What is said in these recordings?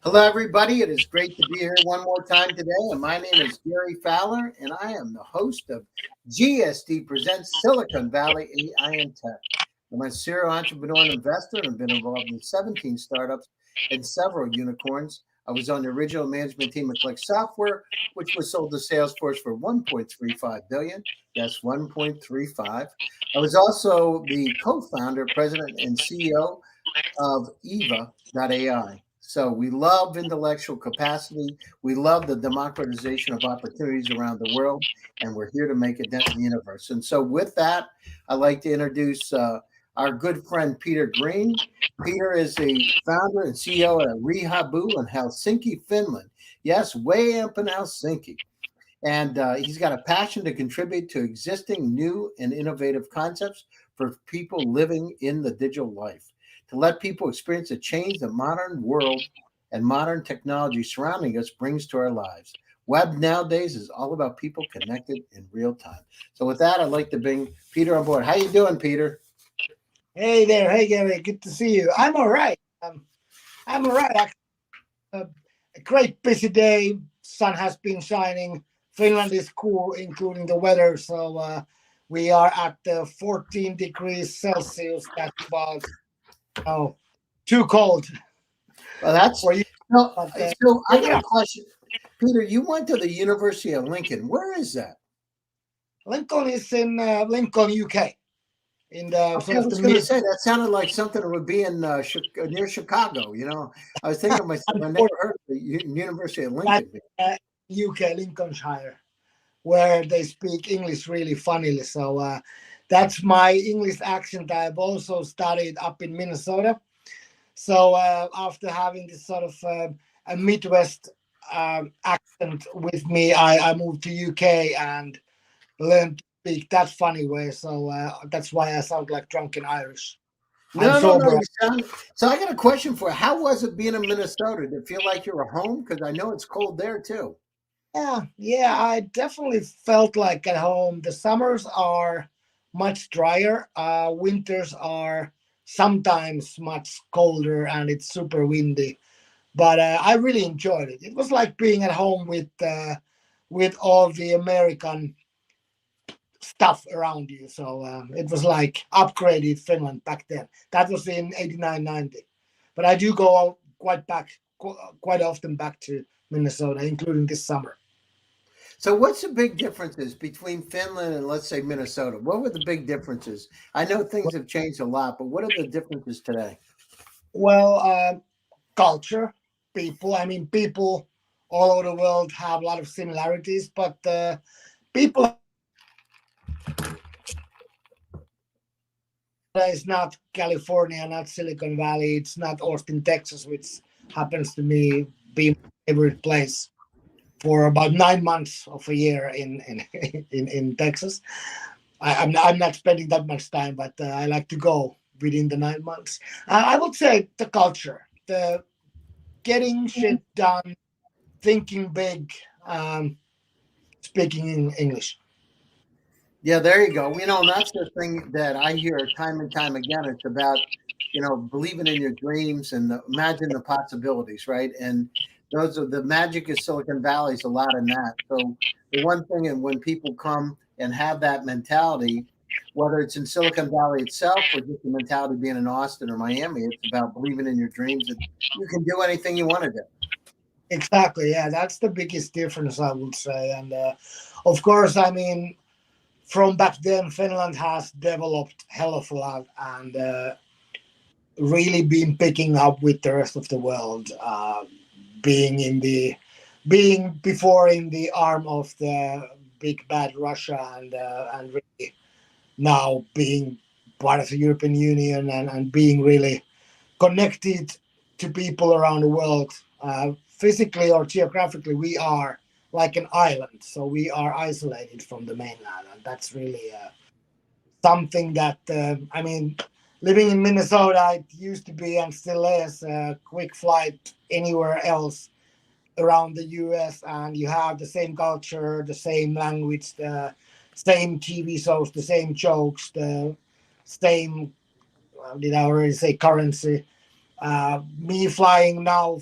Hello, everybody. It is great to be here one more time today. And my name is Gary Fowler, and I am the host of GSD Presents Silicon Valley AI and Tech. I'm a serial entrepreneur and investor and have been involved in 17 startups and several unicorns. I was on the original management team at Click Software, which was sold to Salesforce for 1.35 billion. Yes, 1.35. I was also the co-founder, president, and CEO of Eva.ai. So we love intellectual capacity. We love the democratization of opportunities around the world, and we're here to make a dent in the universe. And so, with that, I'd like to introduce our good friend Peter Green. Peter is the founder and CEO at Rehabu in Helsinki, Finland. Yes, way up in Helsinki. And he's got a passion to contribute to existing new and innovative concepts for people living in the digital life, to let people experience the change the modern world and modern technology surrounding us brings to our lives. Web nowadays is all about people connected in real time. So with that, I'd like to bring Peter on board. How you doing, Peter? Hey there, hey Gary, good to see you. I'm all right. I'm all right. A, a great busy day. Sun has been shining. Finland is cool, including the weather. So we are at 14 degrees Celsius. That's about oh, too cold Well, that's for you. no. But So I got yeah, a question, Peter. You went to the University of Lincoln. Where is that? Lincoln is in Lincoln, UK, in the Okay, sort I of the was going to mid. say that sounded like something that would be in near Chicago. I was thinking to myself, I never heard of the University of That's Lincoln. UK, Lincolnshire, where they speak English really funnily. So that's my English accent. I've also studied up in Minnesota. So after having this sort of a Midwest accent with me, I moved to UK and learned to speak that funny way. So that's why I sound like drunken Irish. I'm No, no, no. sober. You sound. So I got a question for you. How was it being in Minnesota? Did it feel like you were home? Because I know it's cold there too. Yeah, I definitely felt like at home. The summers are much drier. Winters are sometimes much colder and it's super windy. But I really enjoyed it. It was like being at home with all the American stuff around you. So it was like upgraded Finland back then. That was in 89, 90. But I do go quite often back to Minnesota, including this summer. So what's the big differences between Finland and let's say Minnesota? What were the big differences? I know things have changed a lot, but what are the differences today? Well, culture, people. I mean, people all over the world have a lot of similarities, but people is not California, not Silicon Valley. It's not Austin, Texas, which happens to me be my favorite place for about 9 months of a year in Texas. I'm not spending that much time, but I like to go within the 9 months. I would say the culture, the getting shit done, thinking big, speaking in English. Yeah, there you go. And that's the thing that I hear time and time again. It's about, believing in your dreams and imagine the possibilities, right? And those are the magic of Silicon Valley is a lot in that. So the one thing, and when people come and have that mentality, whether it's in Silicon Valley itself or just the mentality being in Austin or Miami, it's about believing in your dreams and you can do anything you want to do. Exactly. Yeah, that's the biggest difference, I would say. And of course, I mean, from back then, Finland has developed hell of a lot and really been picking up with the rest of the world. Being in the being before in the arm of the big bad Russia and really now being part of the European Union and being really connected to people around the world. Physically or geographically, we are like an island, so we are isolated from the mainland, and that's really something that I mean, living in Minnesota, it used to be and still is a quick flight anywhere else around the U.S. and you have the same culture, the same language, the same TV shows, the same jokes, the same did I already say currency? Me flying now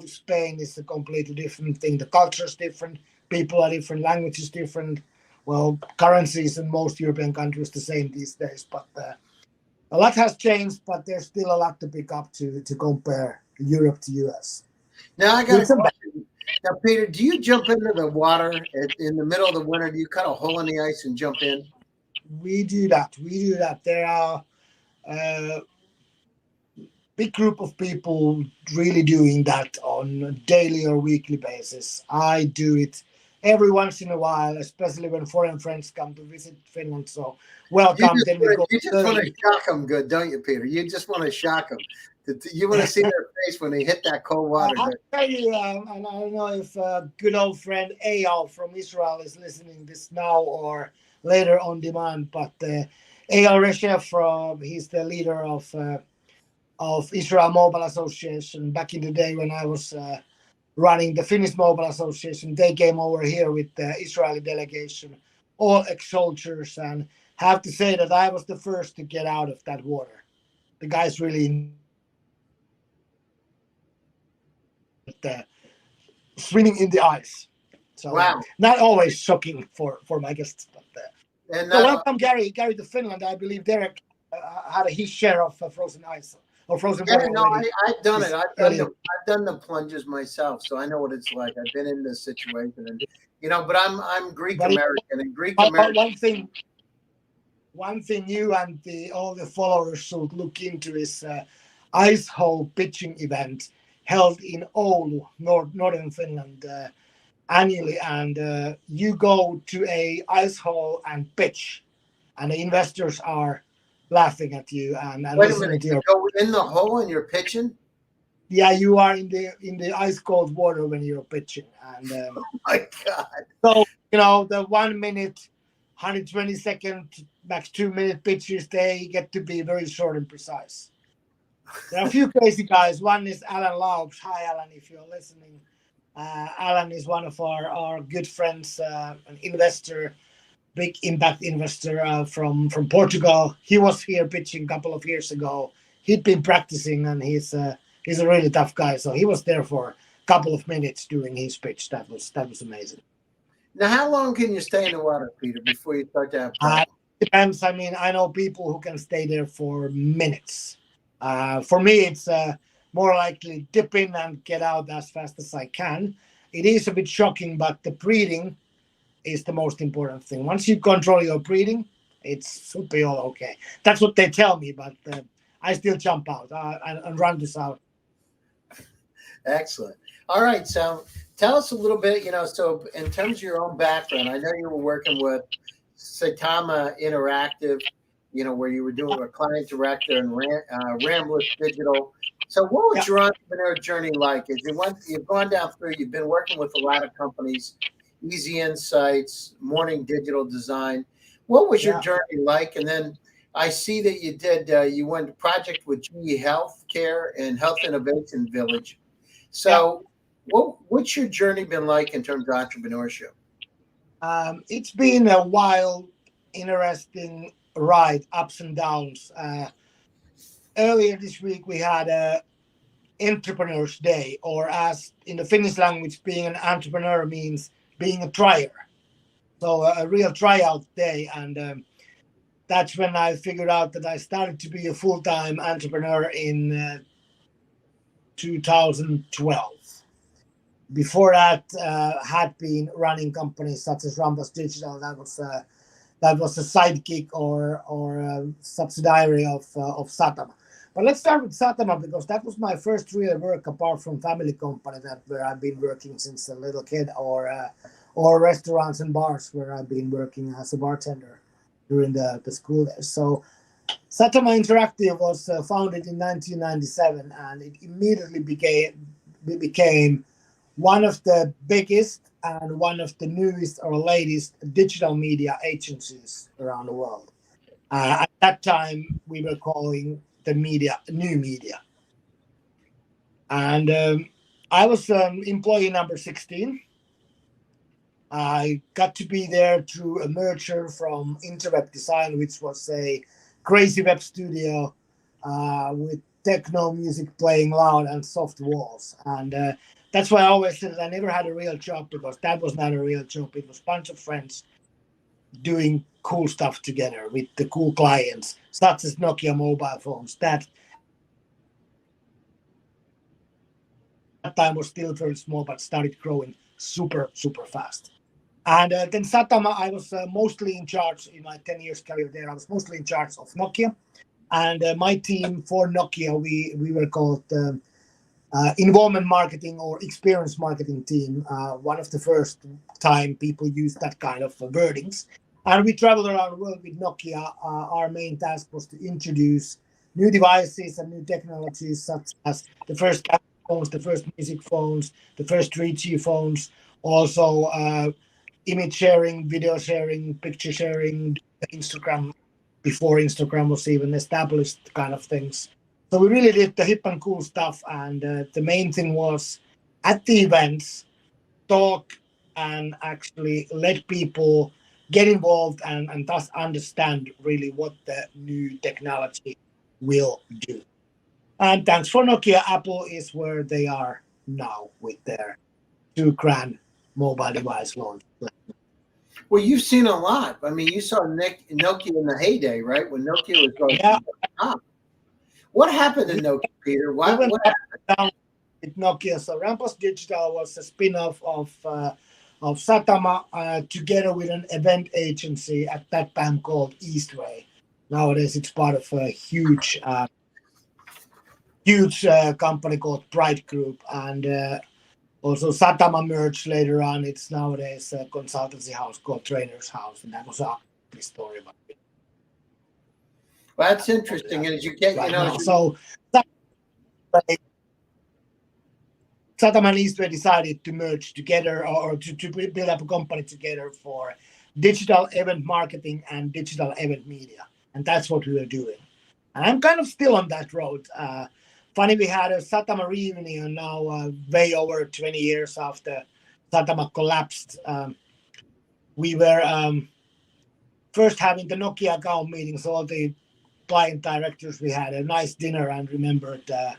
to Spain is a completely different thing. The culture is different, people are different, language is different. Well, currencies in most European countries the same these days, but a lot has changed. But there's still a lot to pick up to compare Europe to US. Now I got a Good and bad. question. Now, Peter, do you jump into the water in the middle of the winter? Do you cut a hole in the ice and jump in? We do that. We do that. There are a big group of people really doing that on a daily or weekly basis. I do it every once in a while, especially when foreign friends come to visit Finland. So welcome. Then we go You just want to early. shock them, good, don't you, Peter? You just want to shock them. You want to see their face when they hit that cold water. I'll tell you, and I don't know if good old friend Eyal from Israel is listening this now or later on demand, but Eyal Reshev, he's the leader of Israel Mobile Association. Back in the day when I was running the Finnish Mobile Association, they came over here with the Israeli delegation, all ex-soldiers, and have to say that I was the first to get out of that water. The guys really swimming in the ice. So Wow. not always shocking for my guests. But, And so not, welcome, Gary. Gary to Finland. I believe Derek had his share of frozen ice or frozen yeah, water no, already. I've done it. Earlier. I've done the plunges myself, so I know what it's like. I've been in this situation, and but I'm Greek But American, and Greek American. one thing you and all the followers should look into is ice hole pitching event held in Oulu, northern Finland, annually, and you go to a ice hole and pitch, and the investors are laughing at you and Wait a listening minute, to you your. go in the hole and you're pitching? Yeah, you are in the ice cold water when you're pitching, and My God. so the 1 minute, 120-second, max 2 minute pitches, they get to be very short and precise. There are a few crazy guys. One is Alan Laubs. Hi, Alan, if you're listening. Alan is one of our good friends, an investor, big impact investor from Portugal. He was here pitching a couple of years ago. He'd been practicing, and he's a really tough guy. So he was there for a couple of minutes doing his pitch. That was amazing. Now, how long can you stay in the water, Peter, before you start to have Uh, problems? Depends. I mean, I know people who can stay there for minutes. For me, it's more likely dip in and get out as fast as I can. It is a bit shocking, but the breathing is the most important thing. Once you control your breathing, it should be all okay. That's what they tell me, but I still jump out and run this out. Excellent. All right. So tell us a little bit, so in terms of your own background, I know you were working with Saitama Interactive, where you were doing a client director and Ramblers Digital. So what Yeah, was your entrepreneur journey like? As you've gone down through, you've been working with a lot of companies, Easy Insights, Morning Digital Design. What was your yeah, journey like? And then I see that you went to project with GE Healthcare and Health Innovation Village. yeah. So, what's your journey been like in terms of entrepreneurship? It's been a wild, interesting ride, ups and downs. Earlier this week, we had a Entrepreneurs Day, or as in the Finnish language, being an entrepreneur means being a tryer. So a real tryout day, and that's when I figured out that I started to be a full-time entrepreneur in 2012. Before that, had been running companies such as Rambus Digital. That was a sidekick or a subsidiary of Satama. But let's start with Satama because that was my first real work apart from family company where I've been working since a little kid, or restaurants and bars where I've been working as a bartender during the school days. So Satama Interactive was founded in 1997, and it immediately became one of the biggest and one of the newest or latest digital media agencies around the world. At that time, we were calling the media new media. And I was employee number 16. I got to be there through a merger from Interweb Design, which was a crazy web studio with techno music playing loud and soft walls. And that's why I always said that I never had a real job, because that was not a real job. It was a bunch of friends doing cool stuff together with the cool clients, such as Nokia mobile phones. That time was still very small, but started growing super, super fast. And then Satama, I was mostly in charge in my 10 years career there. I was mostly in charge of Nokia. And my team for Nokia, we were called involvement marketing or experience marketing team. One of the first time people used that kind of wordings. And we traveled around the world with Nokia. Our main task was to introduce new devices and new technologies, such as the first camera phones, the first music phones, the first 3G phones, also image sharing, video sharing, picture sharing, Instagram before Instagram was even established, kind of things. So we really did the hip and cool stuff, and the main thing was at the events talk and actually let people get involved and thus understand really what the new technology will do. And thanks for Nokia, Apple is where they are now with their 2 grand mobile device launch. Well, you've seen a lot. I mean, you saw Nokia in the heyday, right? When Nokia was like Yeah, top. What happened to we, Nokia, Peter? we What? went What? up and down with Nokia. So Rampus Digital was a spin-off of Satama, together with an event agency at that time called Eastway. Nowadays, it's part of a huge company called Bright Group, and also Satama merged later on. It's nowadays a consultancy house called Trainer's House, and that was a story about it Well, that's interesting. And as you get, right now. as you, So Satama and Eastway decided to merge together, or to build up a company together for digital event marketing and digital event media. And that's what we were doing. And I'm kind of still on that road. Funny, we had a Satama reunion now, way over 20 years after Satama collapsed. We were first having the Nokia account meetings, all the client directors. We had a nice dinner and remembered a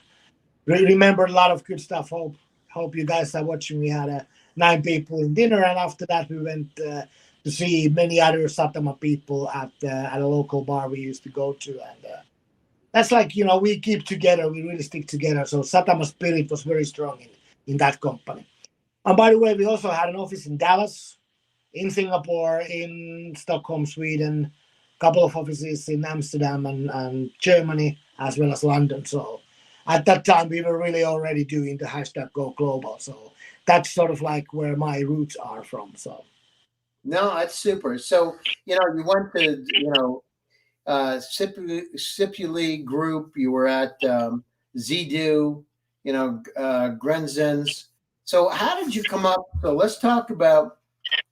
lot of good stuff. Hope you guys are watching. We had 9 people in dinner, and after that we went to see many other Satama people at a local bar we used to go to, and that's like, we keep together. We really stick together. So Satama spirit was very strong in that company. And by the way, we also had an office in Dallas, in Singapore, in Stockholm, Sweden, a couple of offices in Amsterdam and Germany, as well as London. So at that time, we were really already doing the hashtag Go Global. So that's sort of like where my roots are from. So no, that's super. So, you went to, Sipuli Group. You were at Zidu, Grenzens. So how did you come up? So let's talk about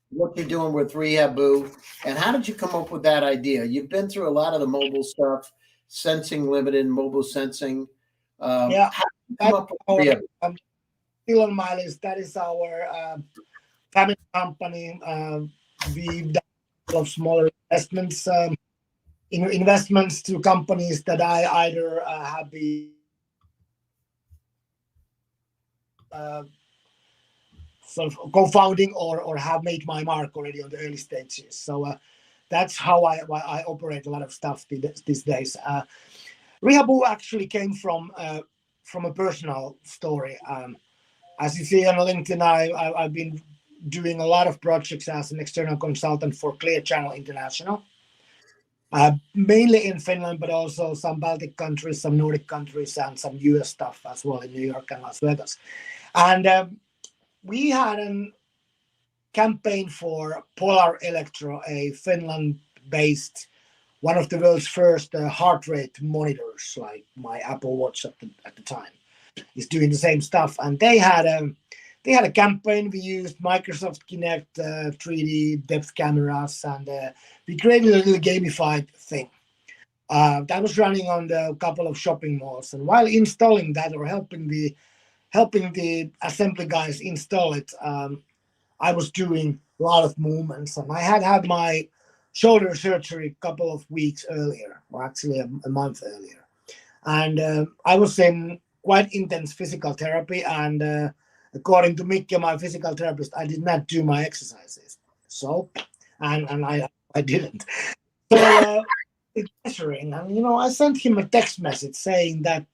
what you're doing with Rehabu, and how did you come up with that idea? You've been through a lot of the mobile stuff, sensing limited, mobile sensing. yeah, How did you come that's up with our, Rehabu? still on my list. That is our family company. We've done a lot of smaller investments. Investments to companies that I either have been sort of co-founding or have made my mark already on the early stages. So that's how I operate a lot of stuff these days. Rehabu actually came from a personal story. As you see on LinkedIn, I've been doing a lot of projects as an external consultant for Clear Channel International. Mainly in Finland, but also some Baltic countries, some Nordic countries, and some US stuff as well in New York and Las Vegas. And we had a campaign for Polar Electro, a Finland-based, one of the world's first heart rate monitors, like my Apple Watch at the time is doing the same stuff. And they had a campaign. We used Microsoft Kinect 3D depth cameras, and we created a little gamified thing that was running on a couple of shopping malls. And while installing that, or helping the assembly guys install it, I was doing a lot of movements, and I had my shoulder surgery a couple of weeks earlier, or actually a month earlier. and I was in quite intense physical therapy, and according to Mickey, my physical therapist, I did not do my exercises. So, and I didn't. So it's measuring, and I sent him a text message saying that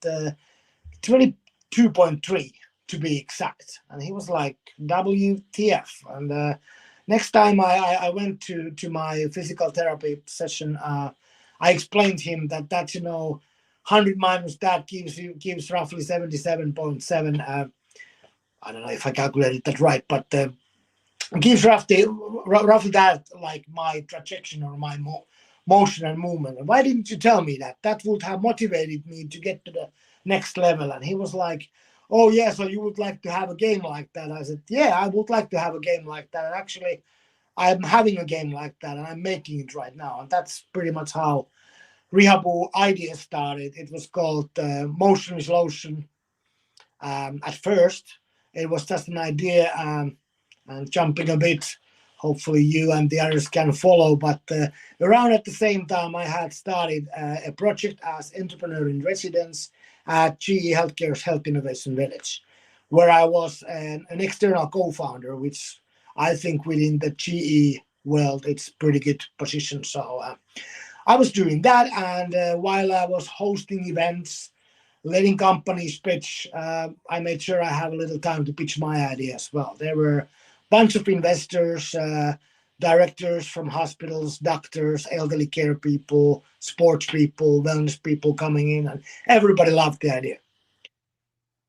22.3 to be exact, and he was like, "WTF?" And next time I went to my physical therapy session, I explained him that 100 minus that gives roughly 77.7. I don't know if I calculated that right, but gives roughly that, like my trajectory or my motion and movement. And why didn't you tell me that? That would have motivated me to get to the next level. And he was like, "Oh yeah, so you would like to have a game like that?" I said, "Yeah, I would like to have a game like that. And actually, I'm having a game like that, and I'm making it right now." And that's pretty much how Rehabu idea started. It was called Motion is Lotion. At first, it was just an idea, and jumping a bit. Hopefully, you and the others can follow. But around at the same time, I had started a project as entrepreneur in residence at GE Healthcare's Health Innovation Village, where I was an external co-founder, which I think within the GE world, it's pretty good position. So I was doing that, and while I was hosting events, letting companies pitch, I made sure I have a little time to pitch my idea as well. There were a bunch of investors, directors from hospitals, doctors, elderly care people, sports people, wellness people coming in, and everybody loved the idea.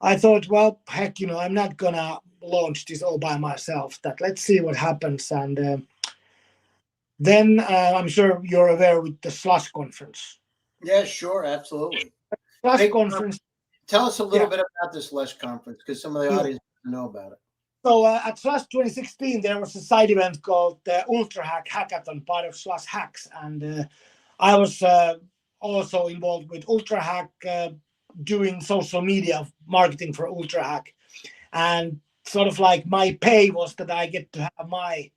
I thought, well, heck, I'm not gonna launch this all by myself. That let's see what happens, and then I'm sure you're aware with the Slush conference. Yeah, sure, absolutely. Slush Big, conference, tell us a little yeah. bit about this Lush conference because some of the audience doesn't know about it. So at Slush 2016, there was a side event called the Ultra Hack Hackathon, part of Slush Hacks, and I was also involved with Ultra Hack, doing social media marketing for Ultra Hack, and sort of like my pay was that I get to have my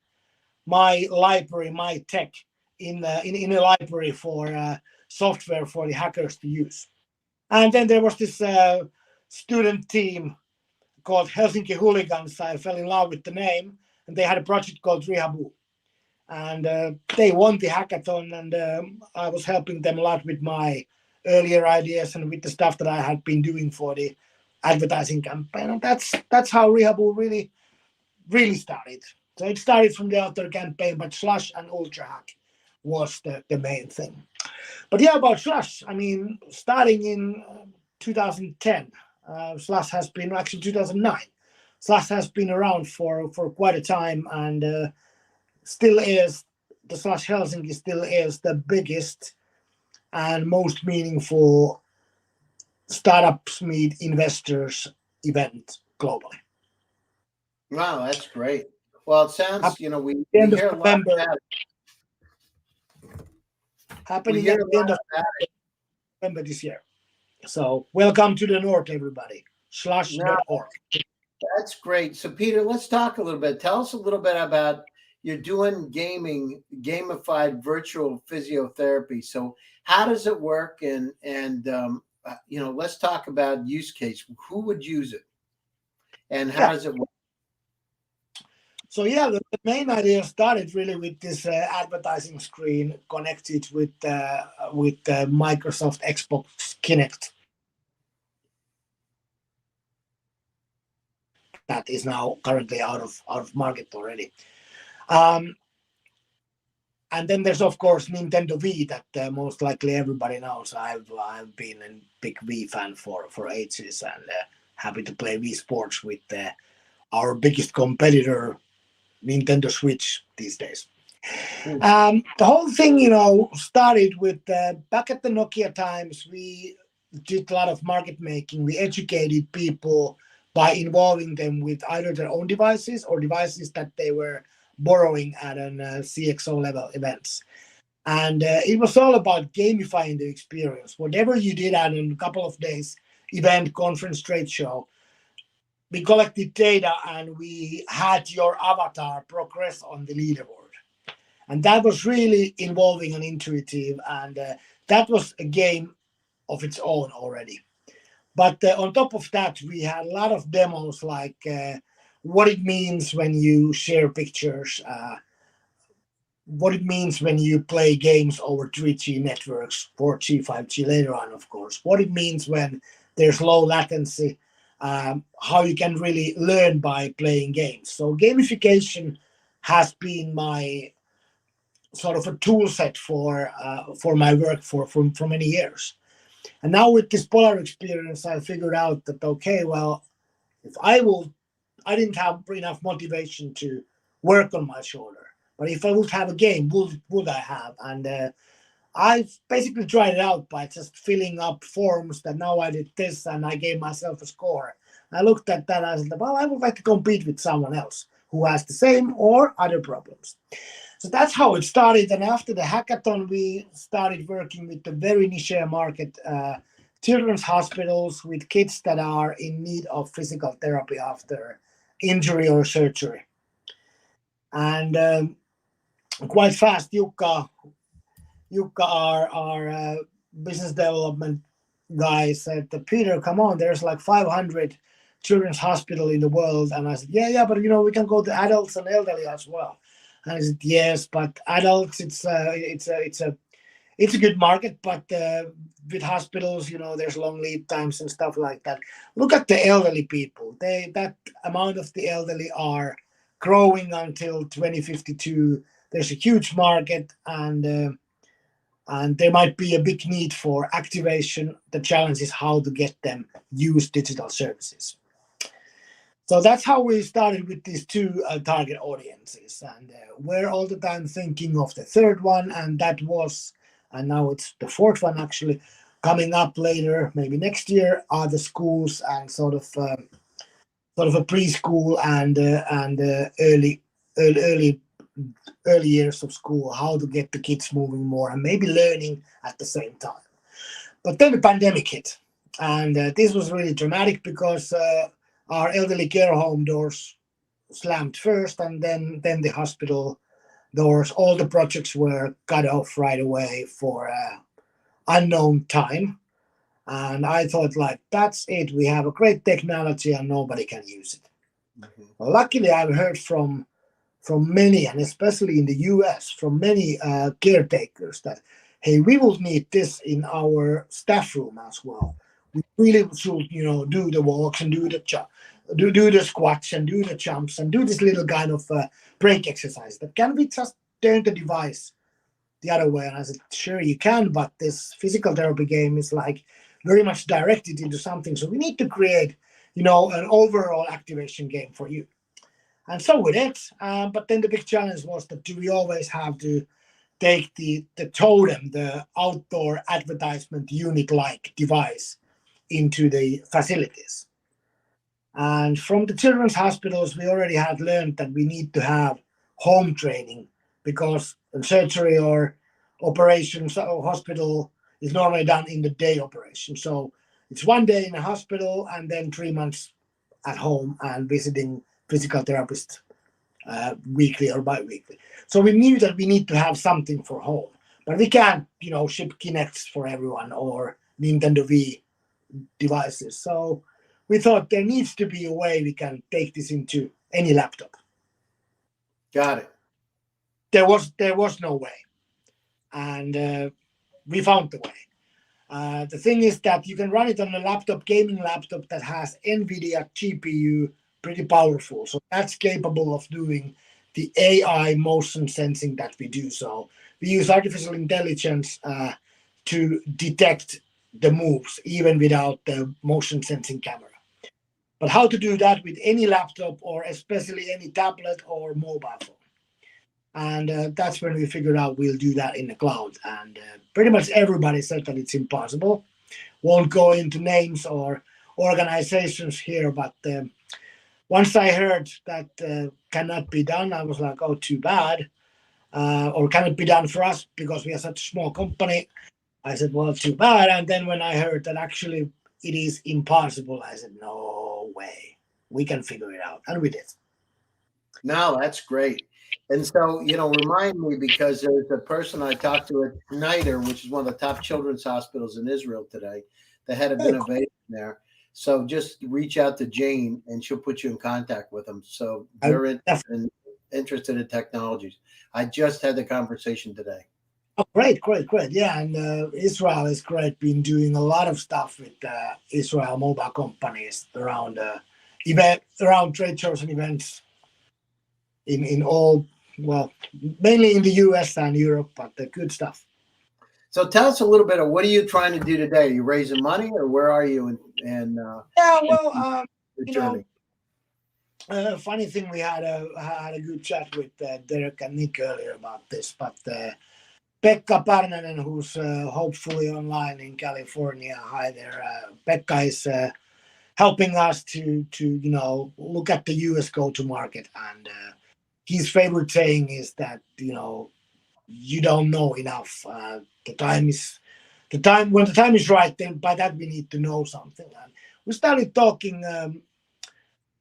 library, my tech in a library for software for the hackers to use. And then there was this student team called Helsinki Hooligans. I fell in love with the name, and they had a project called Rehabu. And they won the hackathon, and I was helping them a lot with my earlier ideas and with the stuff that I had been doing for the advertising campaign. And that's how Rehabu really started. So it started from the outdoor campaign, but Slush and Ultra Hack was the main thing. But yeah, about Slush, I mean, starting in 2010, Slush has been actually 2009. Slush has been around for quite a time, and still is the Slush Helsinki still is the biggest and most meaningful startups meet investors event globally. Wow, that's great. Well, it sounds, Happening at the we end of hear a lot November. about we Happening hear at a the end lot of about November this year. So welcome to the North, everybody. no, Slush.org. that's great. So Peter, let's talk a little bit. Tell us a little bit about you're doing gaming, gamified virtual physiotherapy. So how does it work? And let's talk about use case. Who would use it, and how Yeah. does it work? So yeah, the main idea started really with this advertising screen connected with Microsoft Xbox Kinect that is now currently out of market already. Um, and then there's of course Nintendo Wii that most likely everybody knows. I've been a big Wii fan for ages, and happy to play Wii Sports with our biggest competitor, Nintendo Switch these days. The whole thing, started with back at the Nokia times. We did a lot of market making. We educated people by involving them with either their own devices or devices that they were borrowing at an CXO level events. And it was all about gamifying the experience. Whatever you did at a couple of days event, conference, trade show, we collected data and we had your avatar progress on the leaderboard. And that was really involving and intuitive. And that was a game of its own already. But on top of that, we had a lot of demos like what it means when you share pictures, what it means when you play games over 3G networks, 4G, 5G later on, of course, what it means when there's low latency, how you can really learn by playing games. So gamification has been my sort of a tool set for my work for many years. And now with this Polar experience, I figured out that okay, well, if I didn't have enough motivation to work on my shoulder, but if I would have a game, would I have? And I basically tried it out by just filling up forms that now I did this and I gave myself a score. I looked at that and I said, well, I would like to compete with someone else who has the same or other problems. So that's how it started. And after the hackathon, we started working with the very niche market, children's hospitals with kids that are in need of physical therapy after injury or surgery. And quite fast, Jukka, our business development guy, said, Peter, come on, there's like 500 children's hospital in the world. And I said, yeah, but we can go to adults and elderly as well. And I said, yes, but adults, it's a good market, but with hospitals, there's long lead times and stuff like that. Look at the elderly people. That amount of the elderly are growing until 2052. There's a huge market, and there might be a big need for activation. The challenge is how to get them use digital services. So that's how we started with these two target audiences, and we're all the time thinking of the third one, and now it's the fourth one actually coming up later, maybe next year, are the schools and sort of a preschool and early years of school, how to get the kids moving more and maybe learning at the same time. But then the pandemic hit, and this was really dramatic because our elderly care home doors slammed first, and then the hospital doors. All the projects were cut off right away for unknown time. And I thought, like, that's it. We have a great technology and nobody can use it. Mm-hmm. Well, luckily, I've heard from many, and especially in the US, from many caretakers that, hey, we will need this in our staff room as well. We really should, do the walks and do the squats and do the jumps and do this little kind of break exercise. That can we just turn the device the other way? And I said, sure, you can, but this physical therapy game is like very much directed into something. So we need to create, an overall activation game for you. And so we did. But then the big challenge was that do we always have to take the totem, the outdoor advertisement unit-like device into the facilities? And from the children's hospitals, we already had learned that we need to have home training because surgery or operations or hospital is normally done in the day operation. So it's 1 day in a hospital and then 3 months at home and visiting physical therapists weekly or bi-weekly. So we knew that we need to have something for home, but we can't, ship Kinects for everyone or Nintendo Wii devices. So we thought there needs to be a way we can take this into any laptop. Got it. There was no way, and we found the way. The thing is that you can run it on a gaming laptop that has NVIDIA GPU, pretty powerful. So that's capable of doing the AI motion sensing that we do. So we use artificial intelligence to detect the moves, even without the motion sensing camera. But how to do that with any laptop or especially any tablet or mobile phone? And that's when we figured out we'll do that in the cloud. And pretty much everybody said that it's impossible. Won't go into names or organizations here, but once I heard that cannot be done, I was like, oh, too bad. Or can it be done for us because we are such a small company? I said, well, too bad. And then when I heard that actually it is impossible, I said, no way. We can figure it out. And we did. No, that's great. And so, remind me because there's a person I talked to at Schneider, which is one of the top children's hospitals in Israel today, the head of Hey, innovation there. So just reach out to Jane and she'll put you in contact with them. So I they're definitely. interested in technologies. I just had the conversation today. Oh, great, great, great. Yeah, and Israel is great. Been doing a lot of stuff with Israel mobile companies around around trade shows and events in all, well, mainly in the US and Europe, but the good stuff. So tell us a little bit of what are you trying to do today? Are you raising money or where are you Yeah, in well, the you know, journey? funny thing, we had a good chat with Derek and Nick earlier about this, but Pekka Parnanen, who's hopefully online in California. Hi there, Pekka is helping us to look at the US go to market, and his favorite saying is that you don't know enough. The time is the time when the time is right. Then by that we need to know something, and we started talking.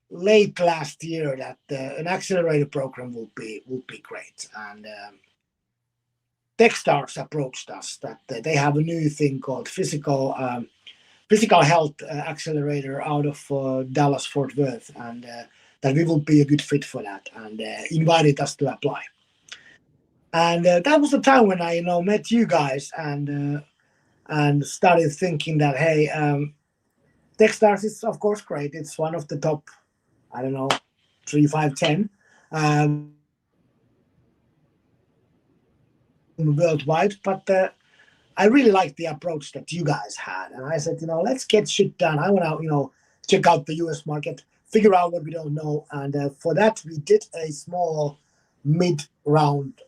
Late last year that an accelerator program would be great, and Techstars approached us that they have a new thing called physical health accelerator out of Dallas Fort Worth, and that we will be a good fit for that, and invited us to apply. And that was the time when I met you guys and started thinking that hey, Techstars is of course great. It's one of the top, I don't know, 3, 5, 10 worldwide, but I really liked the approach that you guys had, and I said, let's get shit done. I want to, check out the U.S. market, figure out what we don't know, and for that we did a small mid round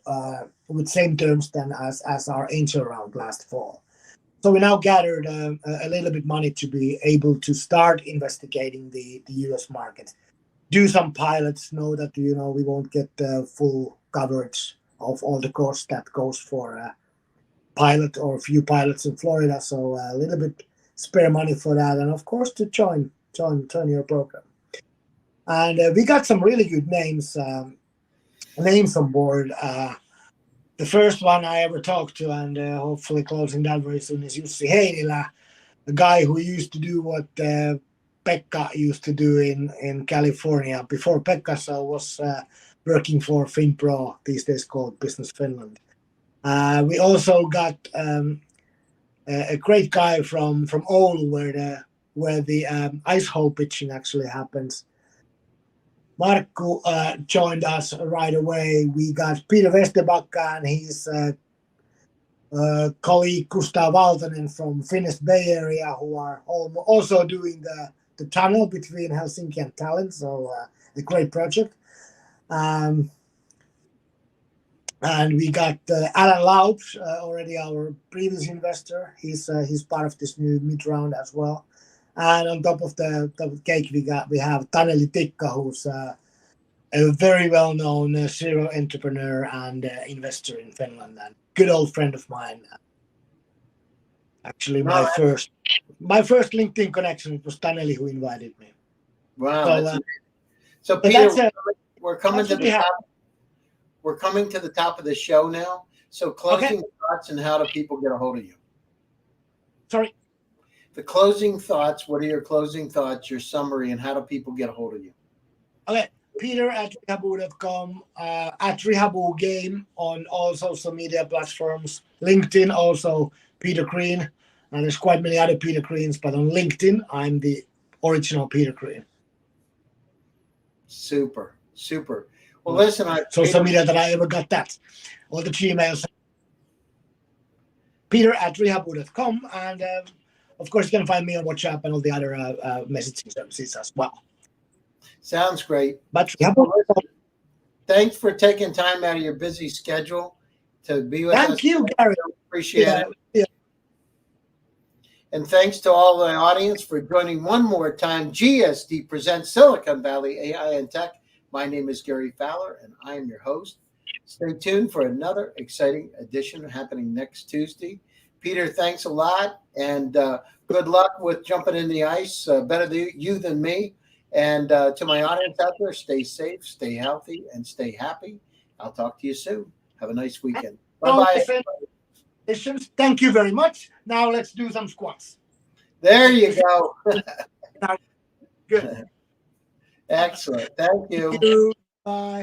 with same terms then as our angel round last fall. So we now gathered a little bit money to be able to start investigating the U.S. market, do some pilots. Know that we won't get full coverage of all the costs that goes for pilot or a few pilots in Florida, so a little bit spare money for that, and of course to join your program. And we got some really good names on board. The first one I ever talked to, and hopefully closing that very soon, is Jussi Heinilä, a guy who used to do what Pekka used to do in California before Pekka was working for FinPro, these days called Business Finland. We also got a great guy from Oulu, where the ice hole pitching actually happens. Markku joined us right away. We got Peter Westerbacka and his colleague Gustav Valtonen from Finnish Bay Area, who are also doing the tunnel between Helsinki and Tallinn. So a great project. And we got Alan Laub, already our previous investor. He's part of this new mid round as well. And on top of the cake, we have Taneli Tikka, who's a very well known serial entrepreneur and investor in Finland, and good old friend of mine. Actually, Wow, my first LinkedIn connection was Taneli who invited me. wow, So, so but Peter, that's we're coming to the top. We're coming to the top of the show now. So closing thoughts and how do people get a hold of you? Sorry. The closing thoughts. What are your closing thoughts, your summary, and how do people get a hold of you? Okay. Peter at rehabu.com, at Rehabu Game on all social media platforms. LinkedIn also Peter Green. And there's quite many other Peter Greens, but on LinkedIn, I'm the original Peter Green. Super. Well, listen, social media that I ever got that. All the Gmails. Peter at rehabu.com. And of course, you can find me on WhatsApp and all the other messaging services as well. Sounds great. But thanks for taking time out of your busy schedule to be with us. Thank you, Gary. Appreciate it. Yeah. And thanks to all the audience for joining one more time. GSD Presents Silicon Valley AI and Tech. My name is Gary Fowler, and I am your host. Stay tuned for another exciting edition happening next Tuesday. Peter, thanks a lot, and good luck with jumping in the ice. Better you than me. And to my audience out there, stay safe, stay healthy, and stay happy. I'll talk to you soon. Have a nice weekend. So, Bye-bye. thank you very much. Now let's do some squats. There you go. Good. Excellent. Thank you. Thank you. Bye.